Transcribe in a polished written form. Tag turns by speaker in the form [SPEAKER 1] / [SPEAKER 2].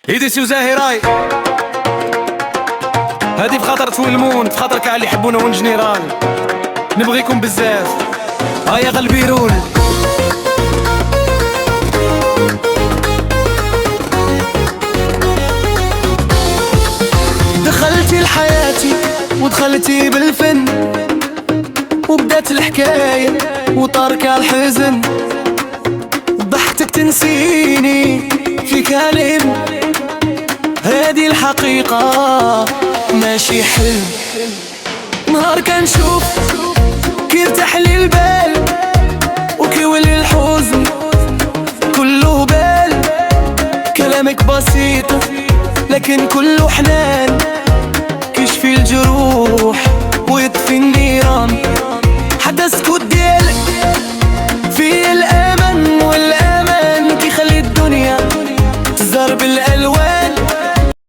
[SPEAKER 1] ايدي سي وزاهراي هادي بخاطر تولمون بخاطر كاع اللي يحبونا ون جنيرال نبغيكم بزاف. هيا غالبيرون دخلتي لحياتي ودخلتي بالفن وبدات الحكاية وطارك الحزن، ضحكتك تنسيني في كلام، هادي الحقيقة ماشي حلم. نهار كنشوف كيرتاح لي البال وكيولي الحزن كله بال، كلامك بسيط لكن كله حنان، كيشفي الجروح ويطفي النيران، حتى السكوت ديالك فيه الأمل والأمان كيخلي الدنيا تزهر بالألوان.